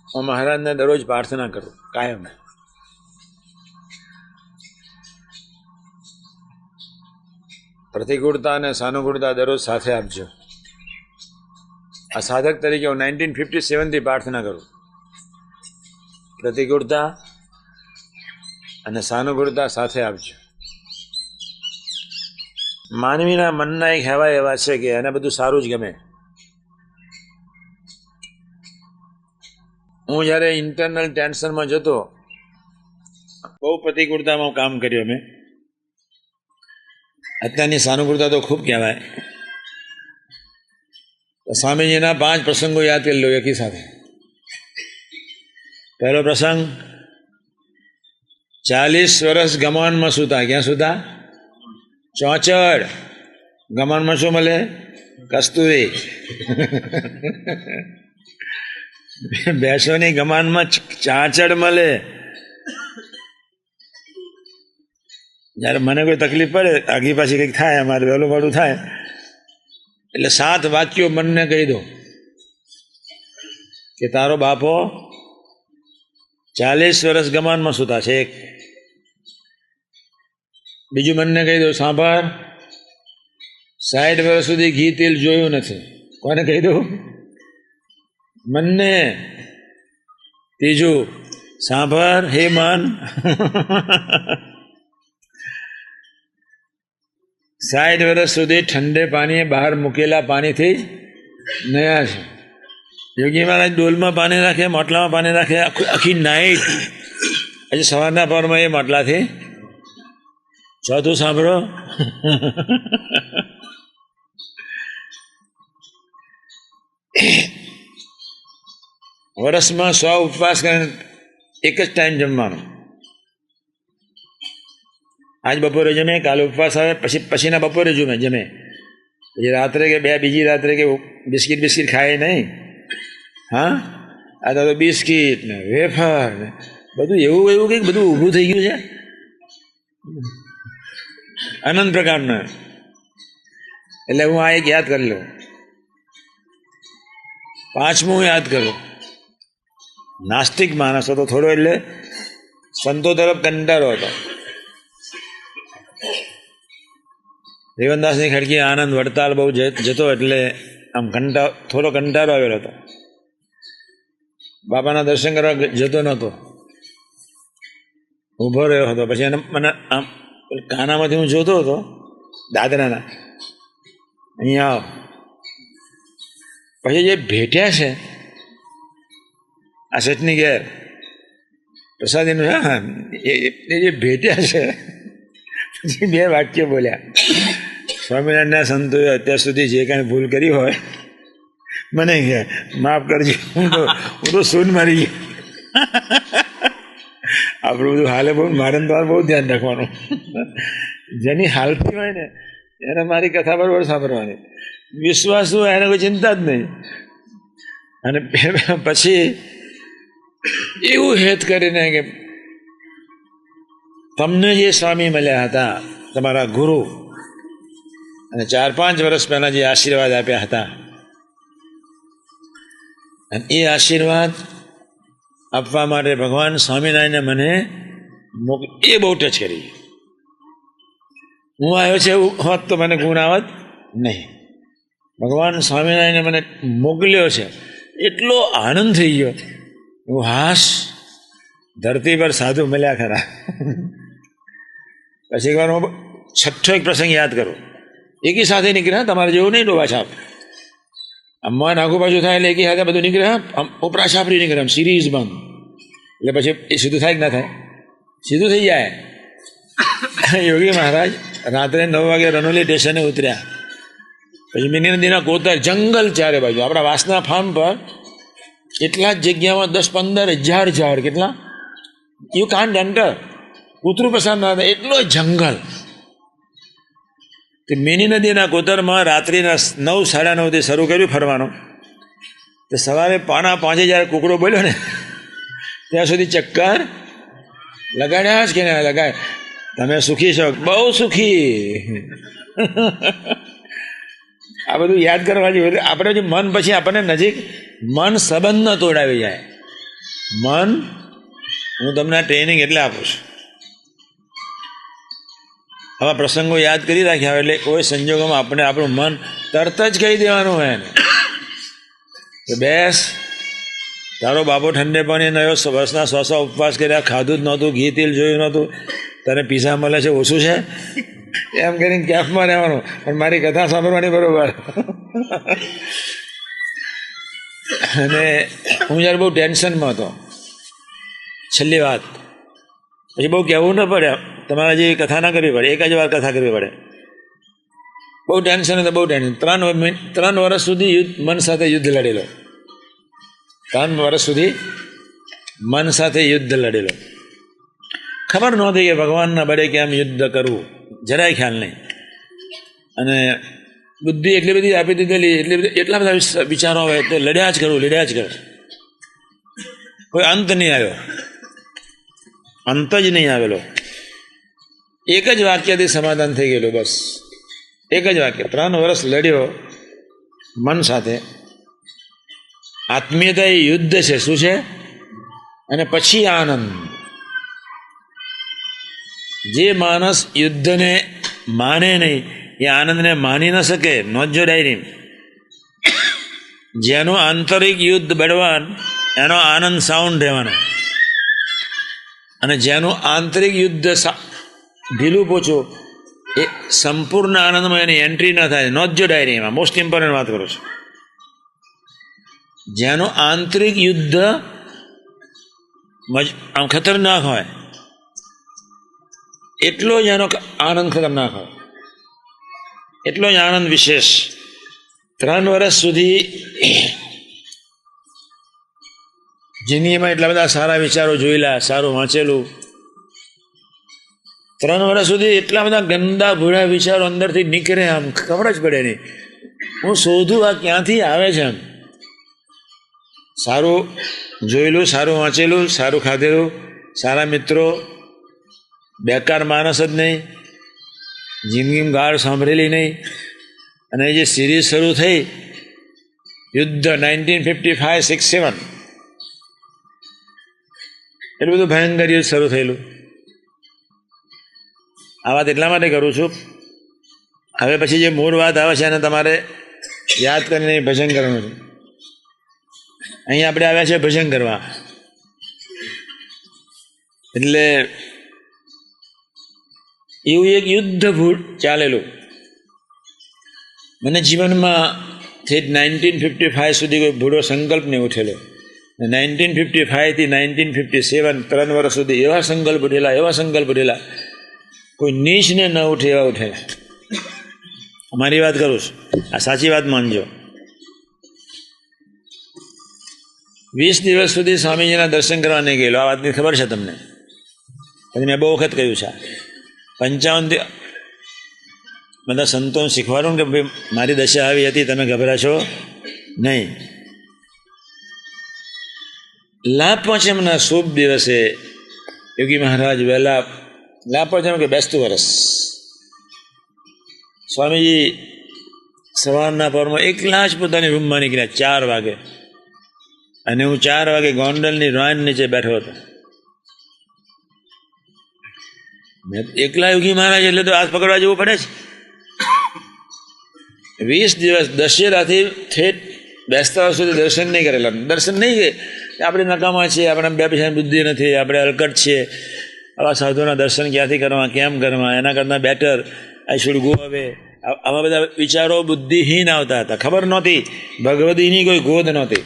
હું મહારાજને દરરોજ પ્રાર્થના કરું, કાયમ. પ્રતિકૂળતા અને સાનુકૂળતા દરરોજ સાથે આપજો. આ સાધક તરીકે હું 1957થી પ્રાર્થના કરું. પ્રતિકૂળતા અને સાનુકૂળતા સાથે આપજો. માનવીના મનના એક હેવા એવા છે કે એને બધું સારું જ ગમે. હું જ્યારે ઇન્ટરનલ ટેન્શનમાં જતો, બહુ પ્રતિકૂળતામાં કામ કર્યું મેં. અત્યારની સાનુકૂળતા તો ખૂબ કહેવાય. સ્વામીજીના 5 પ્રસંગો યાદ કરી લો એકી સાથે. પહેલો પ્રસંગ, 40 વર્ષ ગમાનમાં સૂતા. ક્યાં સૂતા? ચોચડ. ગમાનમાં શું મળે? કસ્તુરી. બેસોની ગમાનમાં ચાંચડ મળે. જ્યારે મને કોઈ તકલીફ પડે, આગી પાછી કંઈક થાય, અમારે વહેલું મોડું થાય, એટલે 7 વાક્યો મનને કહી દો કે તારો બાપો 40 વર્ષ ગમાનમાં સૂતા છે. એક. બીજું મનને કહી દો, સાંભળ, 60 વર્ષ સુધી ઘી તેલ જોયું નથી. કોને કહી દઉં? મનને. ત્રીજું, સાંભળ હે મન, 60 વર્ષ સુધી ઠંડે પાણીએ બહાર મૂકેલા પાણીથી નયા છે. યોગી મહારાજ ડોલમાં પાણી રાખે, માટલામાં પાણી રાખે, આખી નાઈટ. હજી સવારના પરમાં એ માટલાથી. ચોથું સાંભળો, વર્ષમાં 100 ઉપવાસ કરીને એક જ ટાઈમ જમવાનું. આજ બપોરે જમે, કાલે ઉપવાસ આવે, પછીના બપોરે જમે. પછી રાત્રે કે બીજી રાત્રે કે બિસ્કિટ ખાય નહીં. હા, આ તો બિસ્કિટ ને વેફર ને બધું એવું કંઈક બધું ઊભું થઈ ગયું છે અનંત પ્રકારના. એટલે હું આ એક યાદ કરી લઉં. 5મું યાદ કરું, નાસ્તિક માણસ હતો થોડો, એટલે સંતો તરફ કંટાળો હતો. રેવનદાસની ખડકી આનંદ વડતાલ બહુ જતો, એટલે આમ થોડો કંટાળો આવેલો હતો. બાપાના દર્શન કરવા જતો નહોતો, ઊભો રહ્યો હતો. પછી એને મને આમ કાનામાંથી હું જોતો હતો, દાદરાના, અહીંયા આવ. પછી જે ભેટ્યા છે આ શેઠની ઘેર પ્રસાદીનું, હા, એ જે ભેટ્યા છે, પછી 2 વાક્ય બોલ્યા. સ્વામિનારાયણના સંતોએ અત્યાર સુધી જે કાંઈ ભૂલ કરી હોય મને કહે માફ કરજો, હું તો સૂન મારી ગયો. આપણું બધું હાલે બહુ, મારે તમારે બહુ ધ્યાન રાખવાનું. જેની હાલતી હોય ને એને મારી કથા બરોબર સાંભળવાની. વિશ્વાસ હોય એને કોઈ ચિંતા જ નહીં. અને પછી એવું હેત કરીને કે તમને જે સ્વામી મળ્યા હતા, તમારા ગુરુ, અને 4-5 વર્ષ પહેલા જે આશીર્વાદ આપ્યા હતા, અને એ આશીર્વાદ આપવા માટે ભગવાન સ્વામિનારાયણે મને એ બહુ ટચ કરી. હું આવ્યો છે એવું હોત તો મને ગુણ આવત નહીં. ભગવાન સ્વામિનારાયણે મને મોકલ્યો છે, એટલો આનંદ થઈ ગયો. હું હાશ, ધરતી પર સાધુ મળ્યા ખરા. પછી એકવાર હું 6ઠ્ઠો એક પ્રસંગ યાદ કરું. એકી સાથે નીકળ્યા, તમારે જેવું નહીં ડોબા છાપ. અમ્મા નાખું પાછું થાય એટલે એકી સાથે બધું નીકળે. ઉપરા છાપરી નીકળે, આમ સિરીઝ બંધ. એટલે પછી એ સીધું થાય કે ના થાય? સીધું થઈ જાય. યોગી મહારાજ રાત્રે 9 વાગે રનોલી સ્ટેશને ઉતર્યા. પછી મિની નદીના કોતર, જંગલ ચારે બાજુ. આપણા વાસના ફાર્મ પર એટલા જ જગ્યામાં 10-15 હજાર ઝાડ. કેટલા? You can't enter. કૂતરું પસાર ના થાય એટલો જંગલ. તે મિની નદીના કોતરમાં રાત્રિના 9-9:30 શરૂ કર્યું ફરવાનું. તો સવારે 4:30 જ્યારે કુકડો બોલ્યો ને ત્યાં સુધી ચક્કર લગાડ્યા જ કે ના લગાડ. તમે સુખી છો? બહુ સુખી. આ બધું યાદ કરવા જોઈએ. આપણે જે મન પછી આપણને નજીક, મન સંબંધ ન તોડાવી જાય. મન, હું તમને ટ્રેનિંગ એટલે આપું છું. આવા પ્રસંગો યાદ કરી રાખ્યા હોય એટલે કોઈ સંજોગોમાં આપણે આપણું મન તરત જ કહી દેવાનું હોય એને કે બેસ, તારો બાપો ઠંડે પાણી નયો વર્ષના 100 ઉપવાસ કર્યા, ખાધું જ નહોતું, ઘી તેલ જોયું નહોતું, તને પીઝા મળે છે ઓછું છે એમ કરીને કેફમાં રહેવાનું, પણ મારી કથા સાંભળવાની બરોબર. અને હું જ્યારે બહુ ટેન્શનમાં હતો, છેલ્લી વાત પછી બહુ કહેવું ન પડે, તમારે જે કથા ના કરવી પડે, એક જ વાર કથા કરવી પડે. બહુ ટેન્શન હતું, બહુ ટેન્શન. 3 વર્ષ સુધી મન સાથે યુદ્ધ લડેલો, 3 વર્ષ સુધી મન સાથે યુદ્ધ લડેલો. ખબર નહોતી કે ભગવાનના બળે કેમ યુદ્ધ કરવું, જરાય ખ્યાલ નહીં. અને બુદ્ધિ એટલી બધી આપી દીધેલી, એટલા બધા વિચારો આવે તો લડ્યા જ કરું, લડ્યા જ કરું. કોઈ અંત નહીં આવ્યો, અંત જ નહીં આવેલો. એક જ વાક્યથી સમાધાન થઈ ગયેલું, બસ એક જ વાક્ય. 3 વર્ષ લડ્યો મન સાથે. આત્મીયતા એ યુદ્ધ છે, શું છે? અને પછી આનંદ. જે માણસ યુદ્ધને માને નહીં એ આનંદને માની ન શકે, નોટ જો ડાયરી. જેનું આંતરિક યુદ્ધ બળવાન એનો આનંદ સાઉન્ડ રહેવાનો, અને જેનું આંતરિક યુદ્ધ ઢીલું પોચું એ સંપૂર્ણ આનંદમાં એની એન્ટ્રી ન થાય. નોટ જો ડાયરી, એમાં મોસ્ટ ઇમ્પોર્ટન્ટ વાત કરું છું. જેનું આંતરિક યુદ્ધ આમ ખતરનાક હોય એટલો જ એનો આનંદ ખતરનાક હોય, એટલો જ આનંદ વિશેષ. 3 વર્ષ સુધી જિંદગીમાં એટલા બધા સારા વિચારો જોયેલા, સારું વાંચેલું. 3 વર્ષ સુધી એટલા બધા ગંદા ભૂરા વિચારો અંદરથી નીકળે, આમ ખબર જ પડે નહીં. હું શોધું આ ક્યાંથી આવે છે. એમ સારું જોયેલું, સારું વાંચેલું, સારું ખાધેલું, સારા મિત્રો, બેકાર માણસ જ નહીં, જિંદગીમાં ગાળ સાંભળેલી નહીં. અને જે સિરીઝ શરૂ થઈ યુદ્ધ 1955-67, એટલું બધું ભયંકર યુદ્ધ શરૂ થયેલું. આ વાત એટલા માટે કરું છું, હવે પછી જે મૂળ વાત આવે છે એને તમારે યાદ કરીને ભજન કરવાનું છે. અહીંયા આપણે આવ્યા છે ભજન કરવા, એટલે એવું એક યુદ્ધ ચાલેલું. મને જીવનમાં 1955 સુધી કોઈ ભૂડો સંકલ્પ નહીં ઉઠેલો. 1955 થી 1957 3 વર્ષ સુધી એવા સંકલ્પ ઉઠેલા, કોઈ નીચને ન ઉઠે એવા ઉઠેલા. અમારી વાત કરું છું, આ સાચી વાત માનજો. 20 દિવસ સુધી સ્વામીજીના દર્શન કરવા નહીં ગયેલો. આ વાતની ખબર છે તમને? પછી મેં બહુ વખત કહ્યું છે. 55 બધા સંતોને શીખવાડું કે ભાઈ મારી દશા આવી હતી, તમે ગભરાશો નહીં. લાભ પાંચમના શુભ દિવસે યોગી મહારાજ વહેલા, લાભ પાંચમ કે બેસતું વર્ષ, સ્વામીજી સવારના પરમાં એકલા જ પોતાની રૂમમાં નીકળ્યા 4 વાગે. અને હું 4 વાગે ગોંડલની રોયન નીચે બેઠો હતો. એકલા યોગી મહારાજ એટલે તો હાથ પકડવા જવું પડે છે. 20 દિવસ દશેરાથી ઠેઠ બેસતા વર્ષ સુધી દર્શન નહીં કરેલા. દર્શન નહીં કે આપણે નકામા છીએ, આપણે 2 પૈસાની બુદ્ધિ નથી, આપણે અલકટ છીએ, આવા સાધુના દર્શન ક્યાંથી કરવા, કેમ કરવા, એના કરતાં બેટર આઈ શુડ ગો અવે. આવા બધા વિચારો બુદ્ધિહીન આવતા હતા. ખબર નહોતી, ભગવદીની કોઈ ગોદ નહોતી.